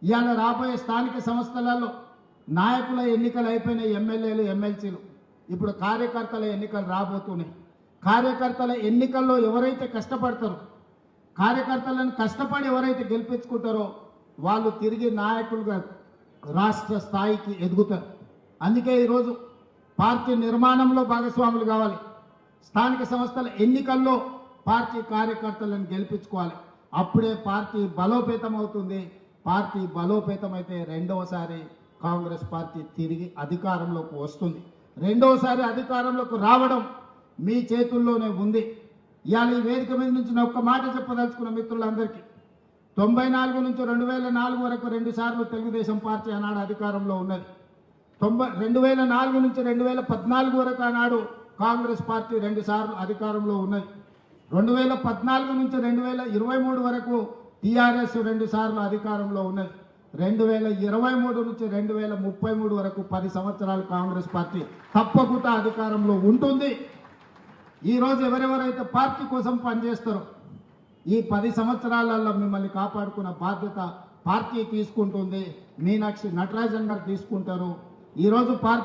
ఇవాళ రాబోయే స్థానిక సంస్థలలో నాయకుల ఎన్నికలు అయిపోయినాయి, ఎమ్మెల్యేలు ఎమ్మెల్సీలు, ఇప్పుడు కార్యకర్తల ఎన్నికలు రాబోతున్నాయి. కార్యకర్తల ఎన్నికల్లో ఎవరైతే కష్టపడతారో, కార్యకర్తలను కష్టపడి ఎవరైతే గెలిపించుకుంటారో వాళ్ళు తిరిగి నాయకులుగా రాష్ట్ర స్థాయికి ఎదుగుతారు. అందుకే ఈరోజు పార్టీ నిర్మాణంలో భాగస్వాములు కావాలి. స్థానిక సంస్థల ఎన్నికల్లో పార్టీ కార్యకర్తలను గెలిపించుకోవాలి. అప్పుడే పార్టీ బలోపేతం అవుతుంది. పార్టీ బలోపేతం అయితే రెండవసారి కాంగ్రెస్ పార్టీ తిరిగి అధికారంలోకి వస్తుంది. రెండవసారి అధికారంలోకి రావడం మీ చేతుల్లోనే ఉంది. ఇవాళ ఈ వేదిక మీద నుంచి నేను ఒక్క మాట చెప్పదలుచుకున్న మిత్రులందరికీ, 94 నుంచి 2004 వరకు 2 సార్లు తెలుగుదేశం పార్టీ ఆనాడు అధికారంలో ఉన్నది. 2004 నుంచి 2014 వరకు ఆనాడు కాంగ్రెస్ పార్టీ 2 సార్లు అధికారంలో ఉన్నది. 2014 నుంచి 2023 వరకు టీఆర్ఎస్ 2 సార్లు అధికారంలో ఉన్నది. 2023 నుంచి 2033 వరకు 10 సంవత్సరాలు కాంగ్రెస్ పార్టీ తప్పకుండా అధికారంలో ఉంటుంది. ఈరోజు ఎవరెవరైతే పార్టీ కోసం పనిచేస్తారో ఈ 10 సంవత్సరాలలో మిమ్మల్ని కాపాడుకున్న బాధ్యత పార్టీ తీసుకుంటుంది. మీనాక్షి నటరాజన్ గారు తీసుకుంటారు. ఈరోజు పార్టీ